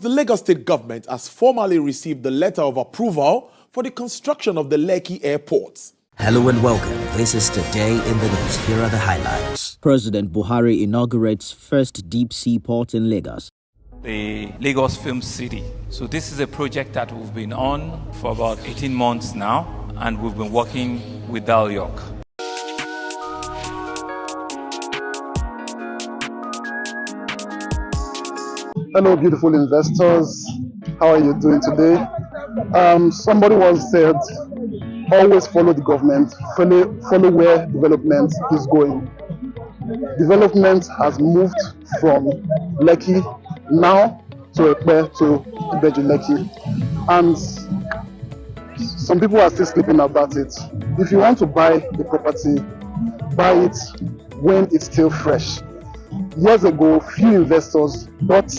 The Lagos State government has formally received the letter of approval for the construction of the Lekki airport. Hello and welcome. This is Today in the News. Here are the highlights. President Buhari inaugurates first deep sea port in Lagos. The Lagos Film City. So this is a project that we've been on for about 18 months now, and we've been working with Dal York. Hello, beautiful investors. How are you doing today? Somebody once said, always follow the government, follow where development is going. Development has moved from Lekki now to Ekpe to Ibeju Lekki. And some people are still sleeping about it. If you want to buy the property, buy it when it's still fresh. Years ago, few investors bought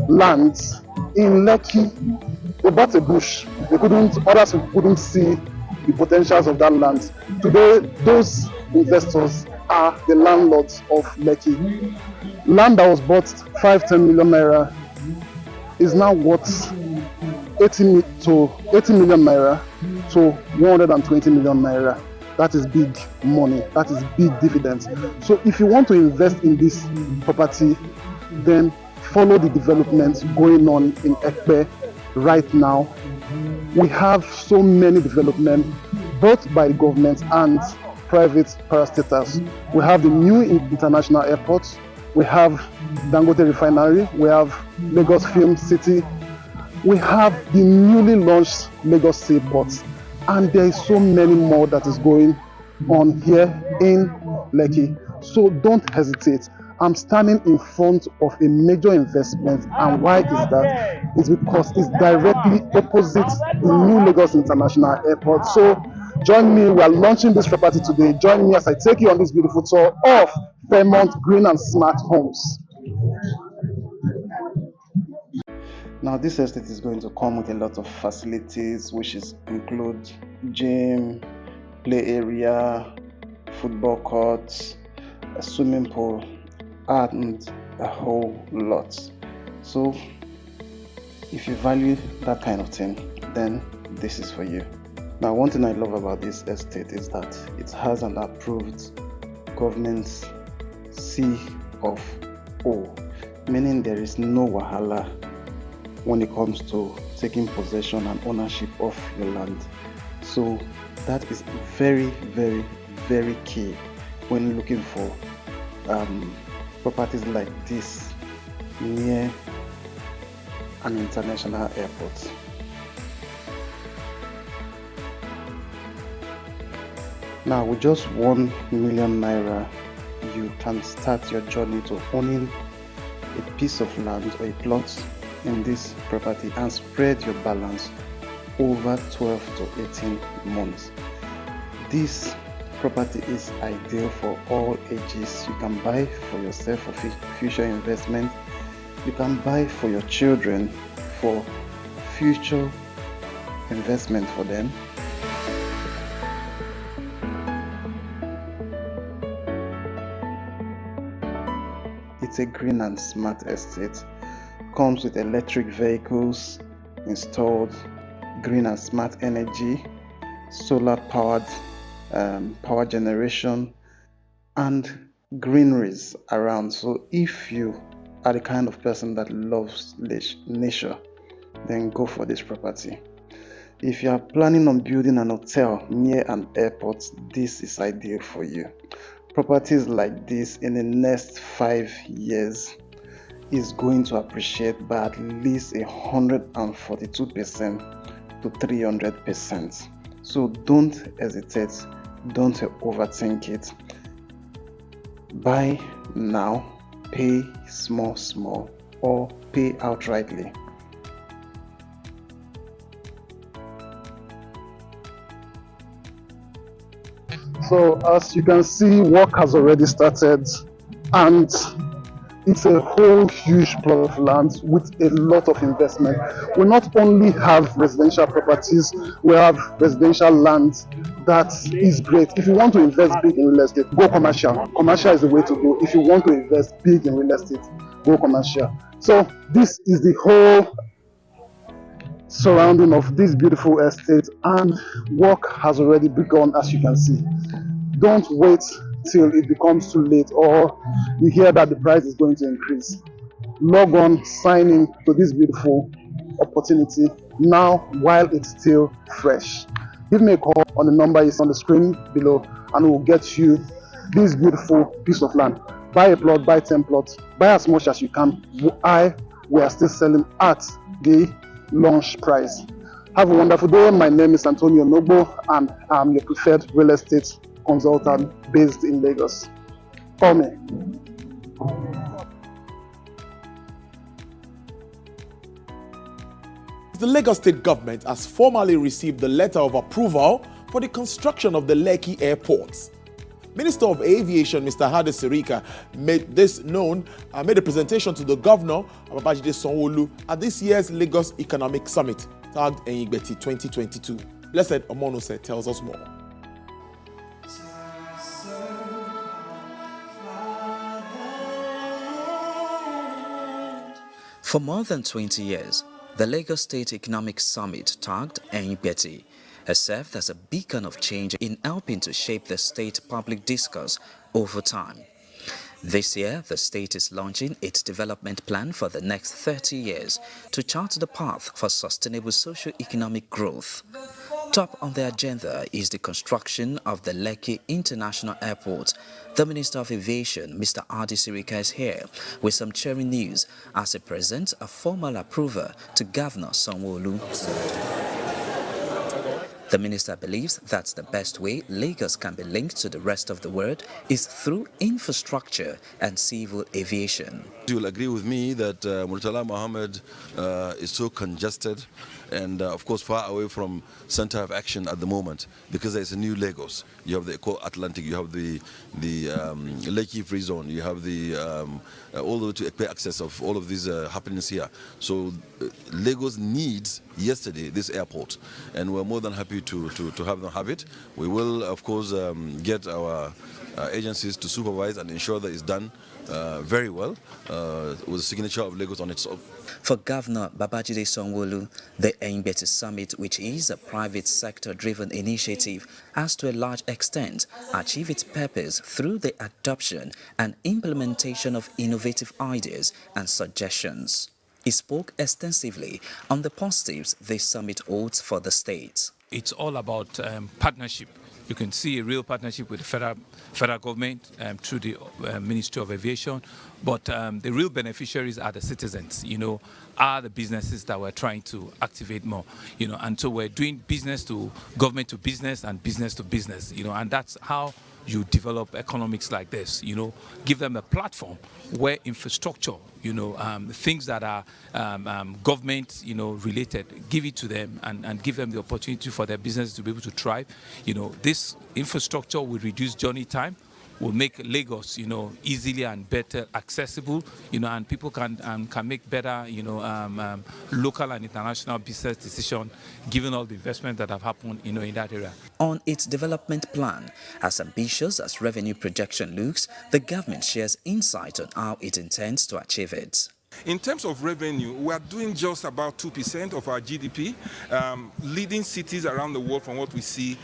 land in Lekki. They bought a bush. Others couldn't see the potentials of that land. Today, those investors are the landlords of Lekki. Land that was bought 5-10 million naira is now worth 80 million naira to 120 million naira. That is big money. That is big dividends. So if you want to invest in this property, then follow the developments going on in Ekpe right now. We have so many developments, both by the government and private parastatals. We have the new international airport. We have Dangote Refinery. We have Lagos Film City. We have the newly launched Lagos Seaport. And there is so many more that is going on here in Lekki. So don't hesitate. I'm standing in front of a major investment. And why is that? It's because it's directly opposite the new Lagos International Airport. So join me. We are launching this property today. Join me as I take you on this beautiful tour of Fairmont Green and Smart Homes. Now, this estate is going to come with a lot of facilities, which include gym, play area, football courts, a swimming pool, and a whole lot. So, if you value that kind of thing, then this is for you. Now, one thing I love about this estate is that it has an approved government C of O, meaning there is no wahala when it comes to taking possession and ownership of your land. So that is very, very, very key when looking for properties like this near an international airport. Now, with just 1 million naira, you can start your journey to owning a piece of land or a plot in this property and spread your balance over 12 to 18 months. This property is ideal for all ages. You can buy for yourself for future investment. You can buy for your children for future investment for them. It's a green and smart estate. Comes with electric vehicles installed, green and smart energy, solar powered power generation, and greeneries around. So if you are the kind of person that loves nature, then go for this property. If you are planning on building an hotel near an airport, this is ideal for you. Properties like this in the next 5 years is going to appreciate by at least 142% to 300%. So don't hesitate, don't overthink it. Buy now, pay small, or pay outrightly. So as you can see, work has already started, and it's a whole huge plot of land with a lot of investment. We not only have residential properties, we have residential land that is great. If you want to invest big in real estate, go commercial. Commercial is the way to go. If you want to invest big in real estate, go commercial. So this is the whole surrounding of this beautiful estate, and work has already begun, as you can see. Don't wait till it becomes too late or you hear that the price is going to increase. Log on, sign in to this beautiful opportunity now while it's still fresh. Give me a call on the number is on the screen below and we'll get you this beautiful piece of land. Buy a plot, buy 10 plots, buy as much as you can. We are still selling at the launch price. Have a wonderful day. My name is Antonio Nobo and I'm your preferred real estate consultant based in Lagos. Call me. The Lagos State government has formally received the letter of approval for the construction of the Lekki airports. Minister of Aviation, Mr. Hadi Sirika, made this known and made a presentation to the governor, Babajide Sanwo-Olu, at this year's Lagos Economic Summit, tagged Enyingbeti 2022. Blessed Omonose tells us more. For more than 20 years, the Lagos State Economic Summit, tagged Enyingbeti, has served as a beacon of change in helping to shape the state public discourse over time. This year, the state is launching its development plan for the next 30 years to chart the path for sustainable socio-economic growth. Top on the agenda is the construction of the Lekki International Airport. The Minister of Aviation, Mr. Hadi Sirika, is here with some cheering news as he presents a formal approval to Governor Sanwo-Olu. The minister believes that the best way Lagos can be linked to the rest of the world is through infrastructure and civil aviation. You will agree with me that Murtala Mohammed is so congested and of course far away from center of action at the moment because there's a new Lagos. You have the Eco-Atlantic, you have the Lekki Free Zone, you have the all the way to Ekpe access of all of these happenings here. So Lagos needs yesterday this airport, and we're more than happy to have them have it. We will of course get our agencies to supervise and ensure that it's done very well with the signature of Lagos on its own. For Governor Babajide Sanwo-Olu, the Enyingbeti Summit, which is a private sector-driven initiative, has to a large extent achieved its purpose through the adoption and implementation of innovative ideas and suggestions. He spoke extensively on the positives this summit holds for the state. It's all about partnership. You can see a real partnership with the federal government through the Ministry of Aviation, but the real beneficiaries are the citizens, are the businesses that we're trying to activate more, and so we're doing business to business and business to business, and that's how you develop economics like this, give them a platform where infrastructure, things that are government, related, give it to them and give them the opportunity for their business to be able to thrive. This infrastructure will reduce journey time, will make Lagos, easily and better accessible, and people can make better, local and international business decisions given all the investment that have happened, in that area. On its development plan, as ambitious as revenue projection looks, the government shares insight on how it intends to achieve it. In terms of revenue, we are doing just about 2% of our GDP. Leading cities around the world, from what we see,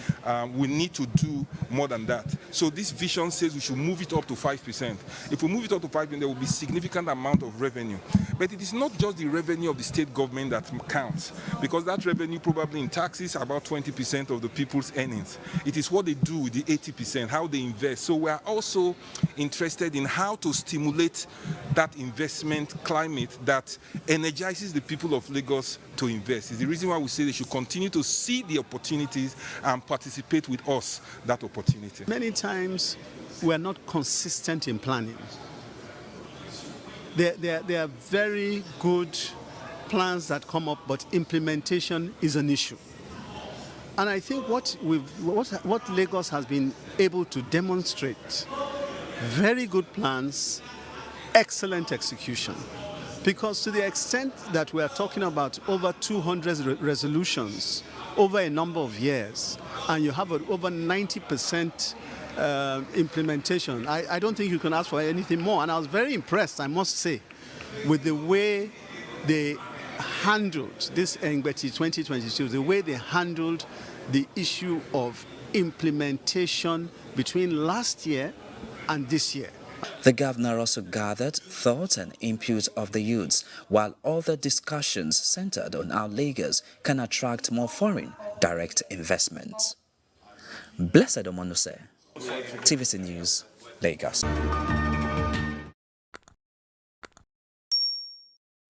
we need to do more than that. So this vision says we should move it up to 5%. If we move it up to 5%, there will be significant amount of revenue. But it is not just the revenue of the state government that counts, because that revenue probably in taxes about 20% of the people's earnings. It is what they do with the 80%, how they invest. So we are also interested in how to stimulate that investment climate that energizes the people of Lagos to invest. It's the reason why we say they should continue to see the opportunities and participate with us that opportunity. Many times we are not consistent in planning. There are very good plans that come up, but implementation is an issue. And I think what Lagos has been able to demonstrate, very good plans, excellent execution. Because to the extent that we are talking about over 200 resolutions over a number of years, and you have an over 90% implementation, I don't think you can ask for anything more. And I was very impressed, I must say, with the way they handled this Engbeti 2022, the way they handled the issue of implementation between last year and this year. The governor also gathered thoughts and input of the youths, while other discussions centered on how Lagos can attract more foreign direct investments. Blessed Omonose, TVC News, Lagos.